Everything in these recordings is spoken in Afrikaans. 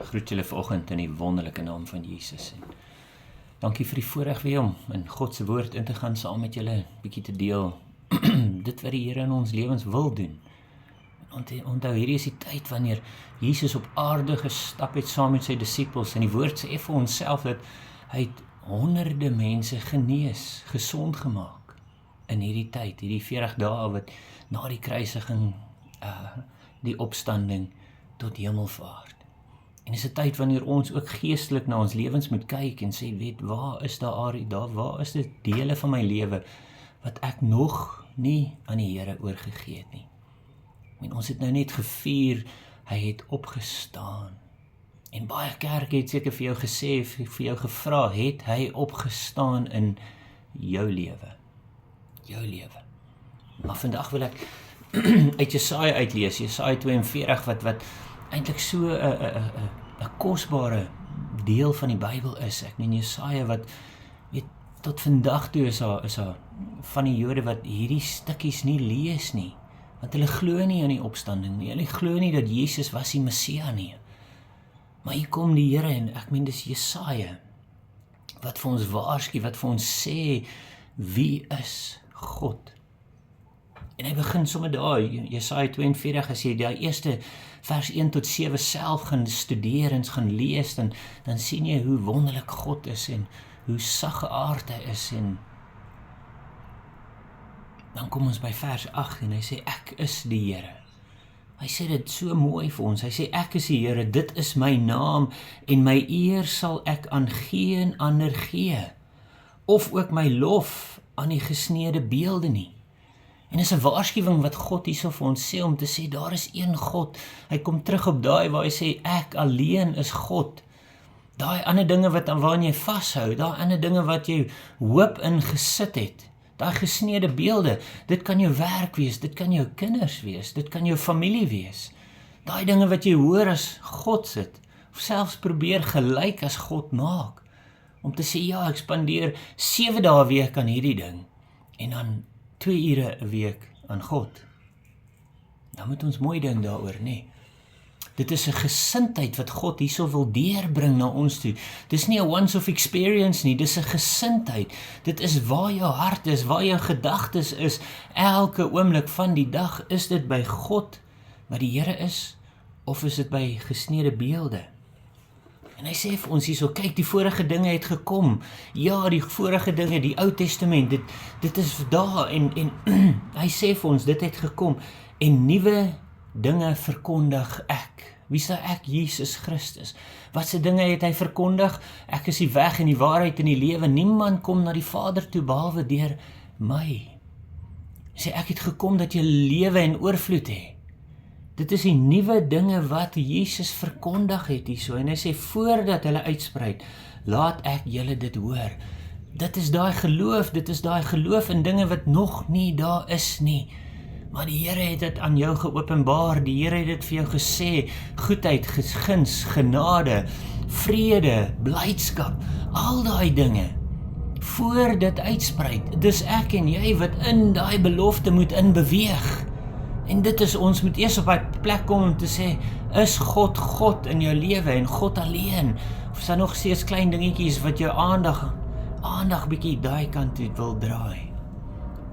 Groet julle vanoggend in die wonderlike naam van Jesus. En dankie vir die voorreg weer om in God se woord in te gaan saam met julle, 'n bietjie te deel dit wat die Here in ons lewens wil doen. Onthou, hierdie is die tyd wanneer Jesus op aarde gestap het saam met sy disippels en die woord sê vir onsself dat hy het honderde mense genees, gesond gemaak in hierdie tyd, hierdie 40 dae wat na die kruisiging, die opstanding tot hemelvaart. En is 'n tyd wanneer ons ook geestelik na ons lewens moet kyk en sê, weet, waar is dit dele van my lewe wat ek nog nie aan die Here oorgegee het nie. En ons het nou net gevier, hy het opgestaan. En baie kerke het seker vir jou gesê, vir jou gevra, het hy opgestaan in jou lewe? Jou lewe. Maar vandag wil ek uit Jesaja uitlees, Jesaja 42, wat eintlik so 'n kosbare deel van die Bybel is. Ek meen Jesaja wat, weet, tot vandag toe is daar van die Jode wat hierdie stukkies nie lees nie, want hulle glo nie aan die opstanding nie, hulle glo nie dat Jesus was die Messia nie. Maar hier kom die Here en ek meen dis Jesaja wat vir ons waarsku, wat vir ons sê, wie is God? En hy begin sommer daar, Jesaja 42, as jy die eerste vers 1 tot 7 self gaan studeer en gaan lees, dan sien jy hoe wonderlik God is en hoe saggeaard hy is. En dan kom ons by vers 8 en hy sê, ek is die Here. Hy sê dit so mooi vir ons, hy sê, ek is die Here, dit is my naam en my eer sal ek aan geen ander gee, of ook my lof aan die gesneede beelde nie. En is 'n waarskuwing wat God hierso vir ons sê, om te sê, daar is een God. Hy kom terug op daai waar hy sê, ek alleen is God. Daai ander dinge waaraan jy vashou, daai ander dinge wat jy hoop in gesit het, daai gesneede beelde, dit kan jou werk wees, dit kan jou kinders wees, dit kan jou familie wees. Daai dinge wat jy hoor as God sit, of selfs probeer gelyk as God maak, om te sê, ja, ek spandeer 7 dae 'n week aan hierdie ding, en dan 2 ure 'n week aan God. Nou moet ons mooi ding daaroor, nee. Dit is 'n gesindheid wat God hierso wil deurbring na ons toe. Dis nie 'n once-off experience nie, dis 'n gesindheid. Dit is waar jou hart is, waar jou gedagtes is, elke oomblik van die dag. Is dit by God wat die Here is, of is dit by gesneede beelde? En hy sê vir ons hierso, kyk, die vorige dinge het gekom. Ja, die vorige dinge, die Ou Testament, dit is daar, en hy sê vir ons, dit het gekom, en nuwe dinge verkondig ek. Wie is ek? Jesus Christus. Wat se dinge het hy verkondig? Ek is die weg en die waarheid en die lewe. Niemand kom na die Vader toe behalwe deur my. Hy sê, ek het gekom dat jy lewe en oorvloed het. Dit is die nuwe dinge wat Jesus verkondig het hierso, en hy sê, voordat hulle uitsprei, laat ek julle dit hoor. Dit is daai geloof in dinge wat nog nie daar is nie. Maar die Here het dit aan jou geopenbaar, die Here het dit vir jou gesê, goedheid, guns, genade, vrede, blydskap, al daai dinge, voor dit uitsprei. Dis ek en jy wat in daai belofte moet inbeweeg. En dit is, ons moet eers op 'n plek kom om te sê, is God in jou lewe en God alleen? Of is daar nog steeds klein dingetjies wat jou aandag bietjie daai kant toe wil draai?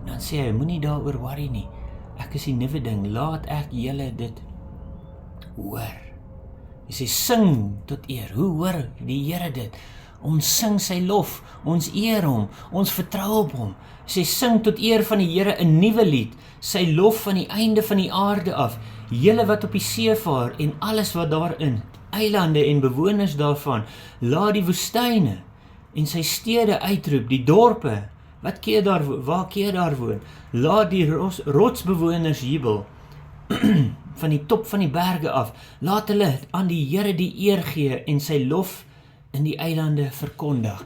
Dan sê hy, moenie daaroor worry nie. Ek is die nuwe ding, laat ek julle dit hoor. Hy sê, sing tot eer. Hoe hoor die Here dit? Ons sing sy lof, ons eer hom, ons vertrou op hom. Hy sê, sing tot eer van die Here 'n nuwe lied, sy lof van die einde van die aarde af, julle wat op die see vaar en alles wat daarin, eilande en bewoners daarvan, laat die woestyne en sy stede uitroep, die dorpe, waar keer daar woon, laat die rotsbewoners jubel, van die top van die berge af, laat hulle aan die Here die eer gee en sy lof in die eilande verkondig.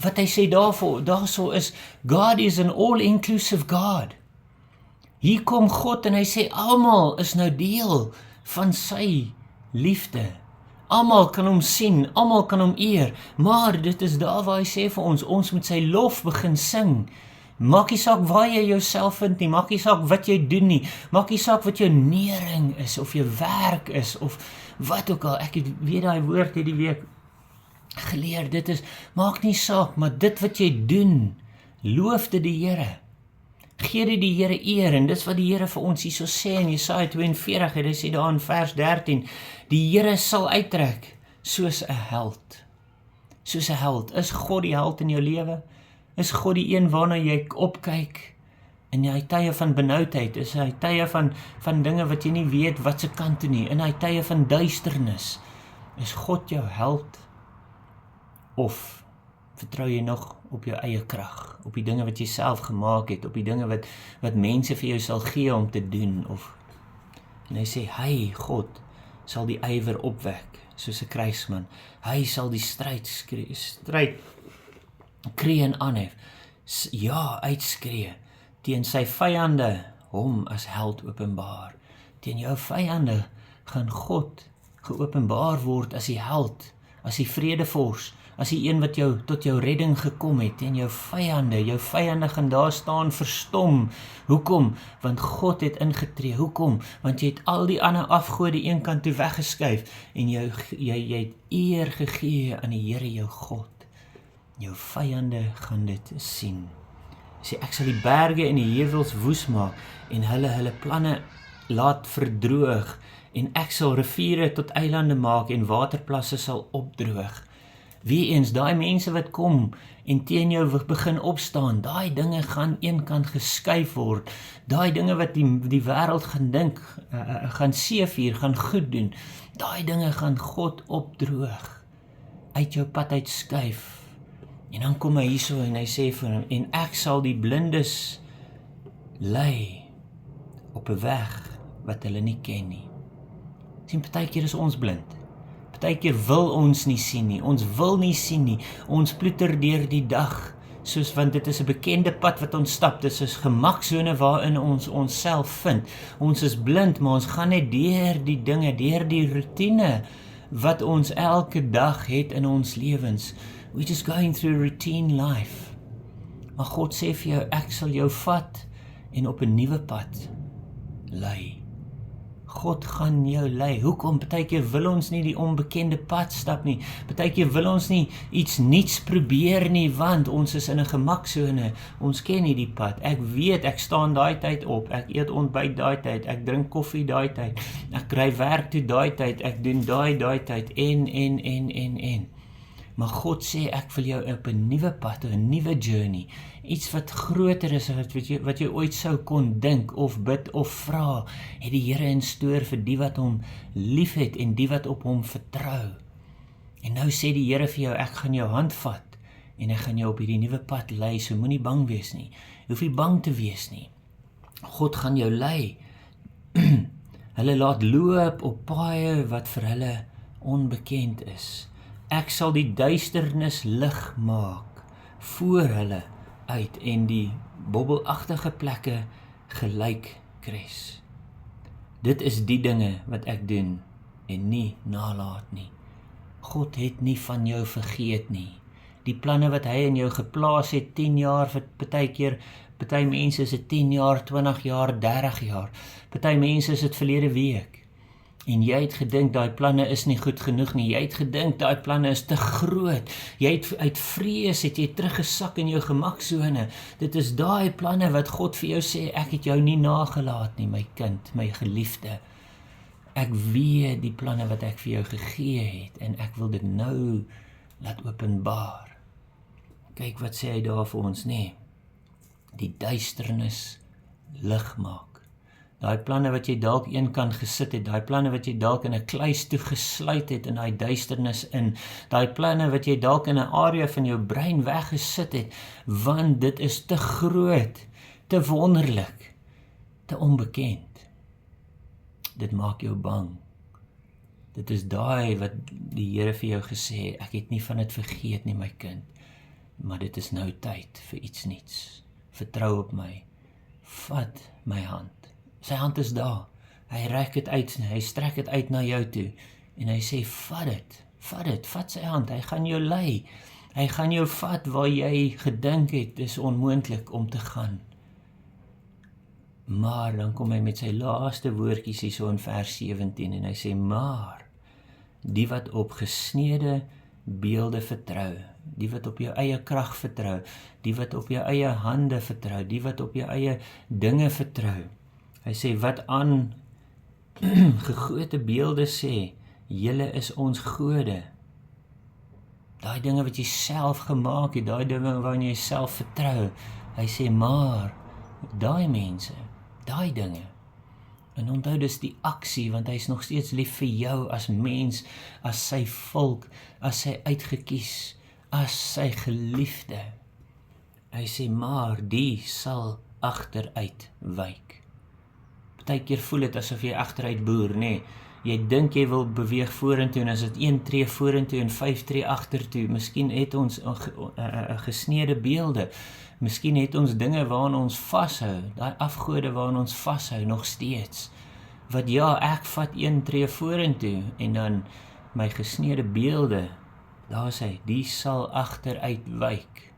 Wat hy sê daarso is, God is an all-inclusive God. Hier kom God en hy sê, almal is nou deel van sy liefde. Almal kan hom sien, almal kan hom eer, maar dit is daar waar hy sê vir ons moet sy lof begin sing. Maak nie saak waar jy jouself vind nie, maak nie saak wat jy doen nie, maak nie saak wat jou nering is, of jou werk is, of wat ook al. Ek het weer daai woord hierdie week geleer, dit is, maak nie saak, maar dit wat jy doen, loof dit die Here. Gee dit die Here eer, en dis wat die Here vir ons hierso sê in Jesaja 42, en hy sê daar in vers 13, die Here sal uittrek soos 'n held. Soos 'n held. Is God die held in jou lewe? Is God die een waarna jy opkyk in hy tye van benoudheid? Is hy tye van dinge wat jy nie weet wat se kant toe nie? In hy tye van duisternis? Is God jou held? Of vertrou jy nog op jou eie krag, op die dinge wat jy self gemaak het, op die dinge wat mense vir jou sal gee om te doen? En hy sê, hy, God, sal die ywer opwek, soos 'n krygsman. Hy sal die strijdkreën aanhef, uitskree, teen sy vyande, hom as held openbaar. Teen jou vyande gaan God geopenbaar word as die held, as die vredevors, as die een wat tot jou redding gekom het. Teen jou vyande gaan daar staan verstom. Hoekom? Want God het ingetree. Hoekom? Want jy het al die ander afgode een kant toe weggeskuif, en jy het eer gegee aan die Here jou God. Jou vyande gaan dit sien. Sê, ek sal die berge en die heuwels woes maak, en hulle planne laat verdroog, en ek sal riviere tot eilande maak, en waterplasse sal opdroog. Wie eens, daai mense wat kom en teen jou begin opstaan, daai dinge gaan eenkant geskuif word, daai dinge wat die wêreld gaan dink, gaan seevier, gaan goed doen, daai dinge gaan God opdroog, uit jou pad uitskuif. En dan kom hy hierso en hy sê vir hom, en ek sal die blindes lei op 'n weg wat hulle nie ken nie. Sien, partykeer is ons blind. Partykeer wil ons nie sien nie, ons wil nie sien nie, ons ploeter deur die dag, want dit is 'n bekende pad wat ons stap, dit is 'n gemaksone waarin ons onsself vind. Ons is blind, maar ons gaan net deur die dinge, deur die routine, wat ons elke dag het in ons lewens. We're just going through routine life. Maar God sê vir jou, ek sal jou vat, en op 'n nuwe pad lei. God gaan jou lei. Hoekom? Partykeer wil ons nie die onbekende pad stap nie. Partykeer wil ons nie iets niets probeer nie, want ons is in 'n gemaksone. Ons ken nie die pad. Ek weet, ek staan daai tyd op. Ek eet ontbyt daai tyd. Ek drink koffie daai tyd. Ek kry werk toe daai tyd. Ek doen daai tyd en. Maar God sê, ek wil jou op 'n nuwe pad, 'n nuwe journey, iets wat groter is wat jy ooit sou kon dink of bid of vra, het die Here in stoor vir die wat hom liefhet en die wat op hom vertrou. En nou sê die Here vir jou, ek gaan jou hand vat en ek gaan jou op hierdie nuwe pad lei, so moenie bang wees nie. Hoef nie bang te wees nie. God gaan jou lei. Hulle laat loop op paaie wat vir hulle onbekend is. Ek sal die duisternis lig maak voor hulle uit en die bobbelagtige plekke gelyk kres. Dit is die dinge wat ek doen en nie nalaat nie. God het nie van jou vergeet nie. Die planne wat hy in jou geplaas het, 10 jaar, vir party mense is dit 10 jaar, 20 jaar, 30 jaar. Party mense is dit verlede week. En jy het gedink, daai planne is nie goed genoeg nie. Jy het gedink, daai planne is te groot. Jy het uit vrees, het jy teruggesak in jou gemaksone. Dit is daai planne wat God vir jou sê, ek het jou nie nagelaat nie, my kind, my geliefde. Ek weet die planne wat ek vir jou gegee het, en ek wil dit nou laat openbaar. Kyk wat sê hy daar vir ons, nee. Die duisternis lig maak. Daai planne wat jy dalk een kant gesit het, daai planne wat jy dalk in 'n kluis toe gesluit het in daai duisternis in, daai planne wat jy dalk in 'n area van jou brein weggesit het, want dit is te groot, te wonderlik, te onbekend. Dit maak jou bang. Dit is daai wat die Here vir jou gesê, ek het nie van dit vergeet nie, my kind, maar dit is nou tyd vir iets nuuts. Vertrou op my. Vat my hand. Sy hand is daar. Hy reik dit uit, hy strek dit uit na jou toe. En hy sê, vat sy hand, hy gaan jou lei. Hy gaan jou vat waar jy gedink het, dis onmoontlik om te gaan. Maar dan kom hy met sy laaste woordjies hier so in vers 17 en hy sê, maar die wat op gesneede beelde vertrou, die wat op jou eie krag vertrou, die wat op jou eie hande vertrou, die wat op jou eie dinge vertrou. Hy sê, wat aan gegote beelde sê, julle is ons gode. Daai dinge wat jy self gemaak het, daai dinge waarin jy self vertrou. Hy sê, maar daai mense, daai dinge. En onthou dis die aksie, want hy is nog steeds lief vir jou as mens, as sy volk, as sy uitgekies, as sy geliefde. Hy sê, maar die sal agteruit wyk. Partykeer voel dit asof jy agteruit boer, nee. Jy dink jy wil beweeg vorentoe en as dit 1 tree vorentoe en 5 tree agtertoe, miskien het ons gesneede beelde, miskien het ons dinge waaraan ons vashou, daai afgode waaraan ons vashou nog steeds. Wat ja, ek vat 1 tree vorentoe en dan my gesneede beelde, daar is hy, die sal agteruit wyk.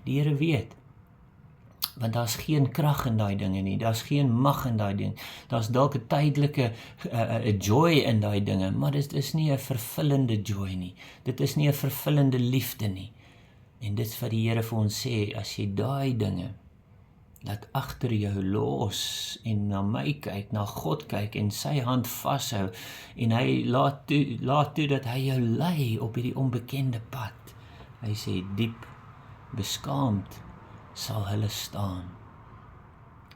Die Here weet. Want daar's geen krag in daai dinge nie, daar's geen mag in daai ding, daar's dalk 'n tydelike joy in daai dinge, maar dit is nie 'n vervullende joy nie, dit is nie 'n vervullende liefde nie. En dit is wat die Here vir ons sê, as jy daai dinge laat agter jou los en na my kyk, na God kyk en sy hand vashou en hy laat toe dat hy jou lei op hierdie onbekende pad. Hy sê diep beskaamd sal hulle staan.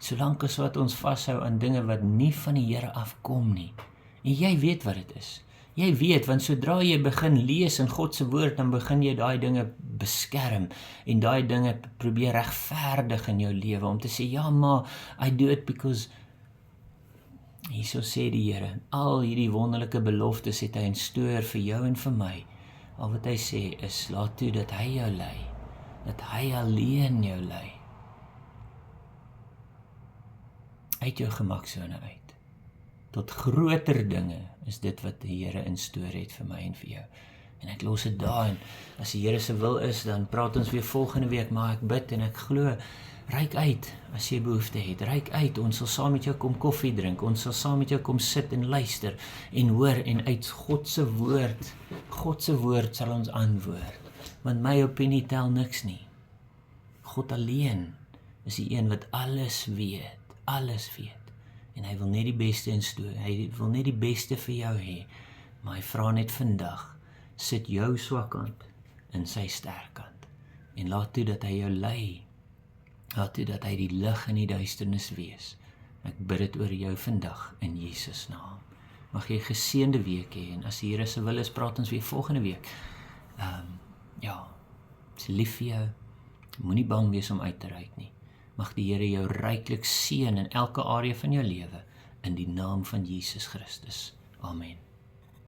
Solank as wat ons vashou aan dinge wat nie van die Here afkom nie. En jy weet wat dit is. Jy weet, want sodra jy begin lees in God se woord, dan begin jy daai dinge beskerm en daai dinge probeer regverdig in jou lewe om te sê, ja, maar I do it because hierso sê die Here, al hierdie wonderlike beloftes het hy in stoor vir jou en vir my. Al wat hy sê is, laat toe dat hy jou lei. Dat hy alleen jou lei. Uit jou gemaksone uit. Tot groter dinge is dit wat die Here in stoor het vir my en vir jou. En ek los dit daar en as die Here se wil is, dan praat ons weer volgende week, maar ek bid en ek glo, reik uit as jy behoefte het, reik uit, ons sal saam met jou kom koffie drink, ons sal saam met jou kom sit en luister en hoor en uit God se woord sal ons antwoord. Want my opinie tel niks nie. God alleen is die een wat alles weet. En hy wil net die beste instoor, hy wil net die beste vir jou hê. Maar hy vra net vandag, sit jou swakkant in sy sterkkant. En laat toe dat hy jou lei. Laat toe dat hy die lig in die duisternis wees. Ek bid dit oor jou vandag in Jesus naam. Mag jy 'n geseënde week hê en as die Here se wil is, praat ons weer volgende week. Ja, is lief vir jou, moenie bang wees om uit te reik nie. Mag die Here jou ryklik seën in elke area van jou lewe, in die naam van Jesus Christus. Amen.